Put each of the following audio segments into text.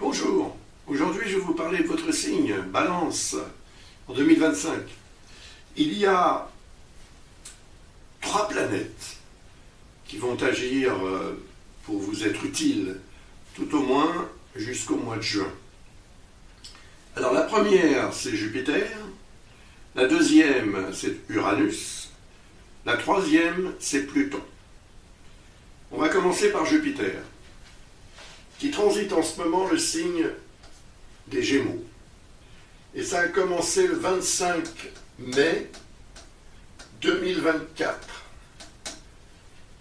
Bonjour, aujourd'hui je vais vous parler de votre signe, Balance, en 2025. Il y a 3 planètes qui vont agir pour vous être utiles, tout au moins jusqu'au mois de juin. Alors la première, c'est Jupiter, la deuxième, c'est Uranus, la troisième, c'est Pluton. On va commencer par Jupiter, qui transite en ce moment le signe des Gémeaux. Et ça a commencé le 25 mai 2024.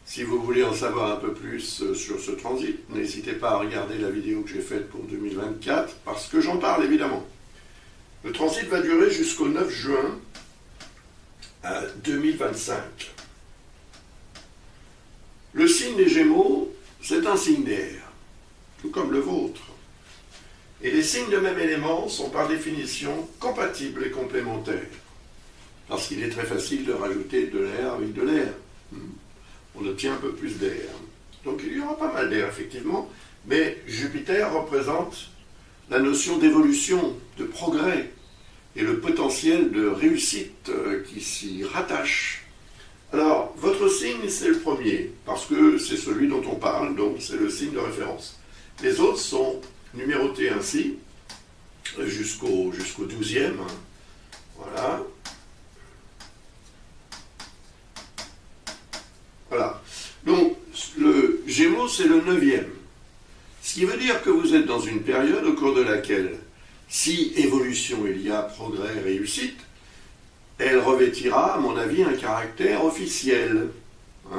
Si vous voulez en savoir un peu plus sur ce transit, n'hésitez pas à regarder la vidéo que j'ai faite pour 2024, parce que j'en parle évidemment. Le transit va durer jusqu'au 9 juin 2025. Le signe des Gémeaux, c'est un signe d'air, tout comme le vôtre. Et les signes de même élément sont par définition compatibles et complémentaires, parce qu'il est très facile de rajouter de l'air avec de l'air. On obtient un peu plus d'air. Donc il y aura pas mal d'air, effectivement, mais Jupiter représente la notion d'évolution, de progrès, et le potentiel de réussite qui s'y rattache. Alors, votre signe, c'est le premier, parce que c'est celui dont on parle, donc c'est le signe de référence. Les autres sont numérotés ainsi, jusqu'au 12e. Voilà. Voilà. Donc, le Gémeaux, c'est le 9e. Ce qui veut dire que vous êtes dans une période au cours de laquelle, si évolution il y a, progrès, réussite, elle revêtira, à mon avis, un caractère officiel.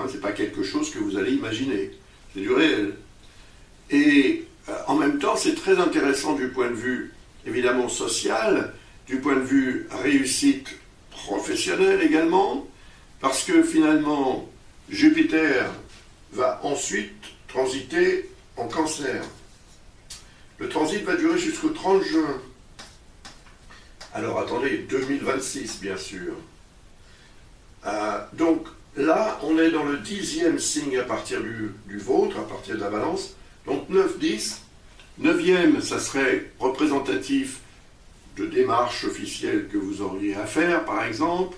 Ce n'est pas quelque chose que vous allez imaginer. C'est du réel. Et en même temps, c'est très intéressant du point de vue, évidemment, social, du point de vue réussite professionnelle également, parce que finalement, Jupiter va ensuite transiter en Cancer. Le transit va durer jusqu'au 30 juin. Alors attendez, 2026 bien sûr. Donc là, on est dans le 10e signe à partir du vôtre, à partir de la Balance. Donc 9, 10. 9e, ça serait représentatif de démarches officielles que vous auriez à faire, par exemple,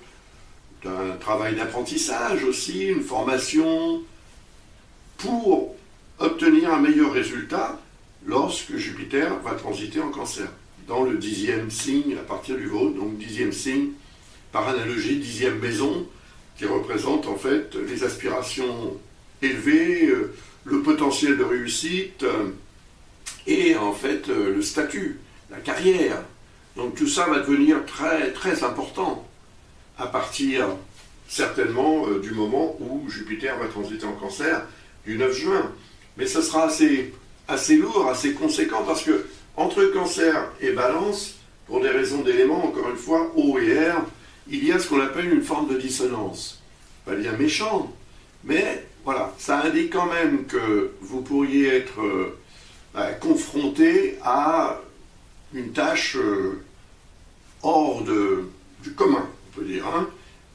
d'un travail d'apprentissage aussi, une formation, pour obtenir un meilleur résultat lorsque Jupiter va transiter en Cancer. Dans le 10e signe à partir du vôtre, donc 10e signe, par analogie, 10e maison, qui représente en fait les aspirations élevées, le potentiel de réussite et en fait le statut, la carrière. Donc tout ça va devenir très très important à partir certainement du moment où Jupiter va transiter en Cancer, du 9 juin. Mais ça sera assez lourd, assez conséquent, parce que entre Cancer et Balance, pour des raisons d'éléments, encore une fois, eau et air, il y a ce qu'on appelle une forme de dissonance. Pas bien méchant, mais voilà, ça indique quand même que vous pourriez être confronté à une tâche hors du commun, on peut dire.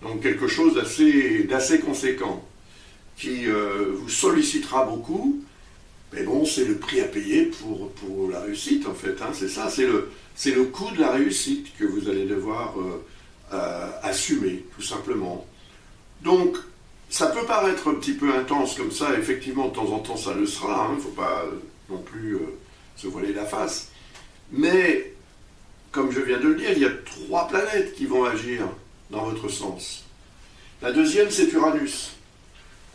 Donc quelque chose d'assez conséquent, qui vous sollicitera beaucoup. Mais bon, c'est le prix à payer pour la réussite, en fait. C'est ça, c'est le coût de la réussite que vous allez devoir assumer, tout simplement. Donc, ça peut paraître un petit peu intense comme ça, effectivement, de temps en temps, ça le sera. Il ne faut pas non plus se voiler la face. Mais, comme je viens de le dire, il y a 3 planètes qui vont agir dans votre sens. La deuxième, c'est Uranus.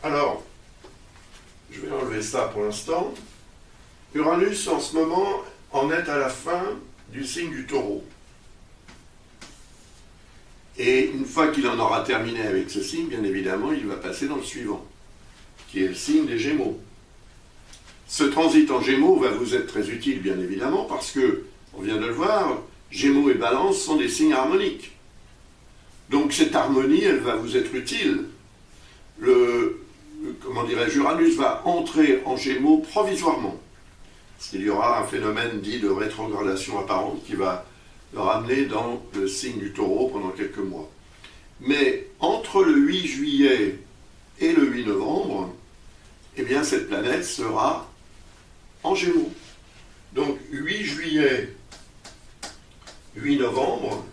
Alors, je vais enlever ça pour l'instant. Uranus, en ce moment, en est à la fin du signe du Taureau. Et une fois qu'il en aura terminé avec ce signe, bien évidemment, il va passer dans le suivant, qui est le signe des Gémeaux. Ce transit en Gémeaux va vous être très utile, bien évidemment, parce que, on vient de le voir, Gémeaux et Balance sont des signes harmoniques. Donc cette harmonie, elle va vous être utile. Comment dirais-je, Uranus va entrer en Gémeaux provisoirement. Parce qu'il y aura un phénomène dit de rétrogradation apparente qui va le ramener dans le signe du Taureau pendant quelques mois. Mais entre le 8 juillet et le 8 novembre, eh bien cette planète sera en Gémeaux. Donc 8 juillet, 8 novembre,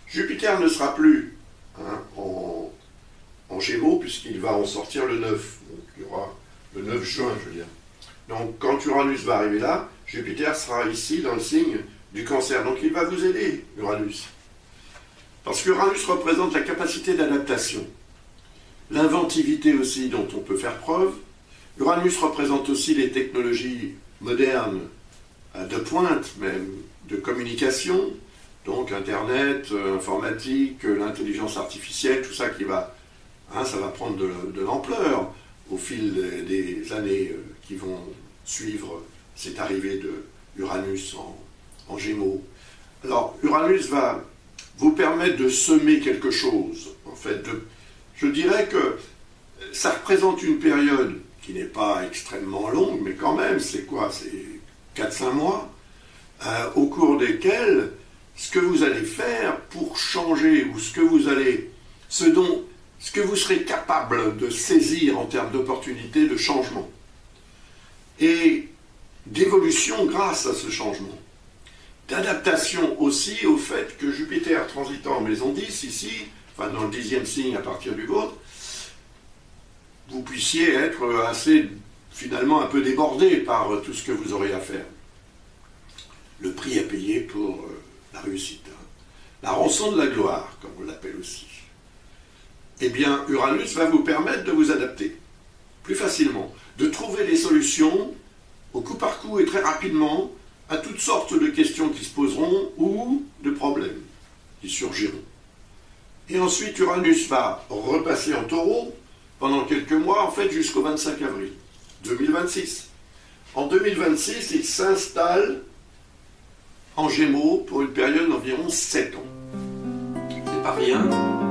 Jupiter ne sera plus en Gémeaux puisqu'il va en sortir le 9. Donc il y aura le 9 juin, je veux dire. Donc quand Uranus va arriver là, Jupiter sera ici dans le signe du Cancer. Donc il va vous aider, Uranus. Parce qu'Uranus représente la capacité d'adaptation, l'inventivité aussi dont on peut faire preuve. Uranus représente aussi les technologies modernes, de pointe même, de communication, donc Internet, informatique, l'intelligence artificielle, tout ça qui va, ça va prendre de l'ampleur au fil des années qui vont suivre cette arrivée de Uranus en Gémeaux. Alors, Uranus va vous permettre de semer quelque chose. En fait, je dirais que ça représente une période qui n'est pas extrêmement longue, mais quand même, c'est quoi? C'est 4-5 mois, au cours desquels ce que vous allez faire pour changer, ou ce que vous serez capable de saisir en termes d'opportunités de changement, et d'évolution grâce à ce changement, d'adaptation aussi au fait que Jupiter transitant en maison 10 ici, enfin dans le 10e signe à partir du vôtre, vous puissiez être assez, finalement, un peu débordé par tout ce que vous aurez à faire. Le prix à payer pour la réussite. La rançon de la gloire, comme on l'appelle aussi. Eh bien, Uranus va vous permettre de vous adapter plus facilement, de trouver des solutions au coup par coup et très rapidement à toutes sortes de questions qui se poseront ou de problèmes qui surgiront. Et ensuite, Uranus va repasser en Taureau pendant quelques mois, en fait jusqu'au 25 avril 2026. En 2026, il s'installe en Gémeaux pour une période d'environ 7 ans. C'est pas rien.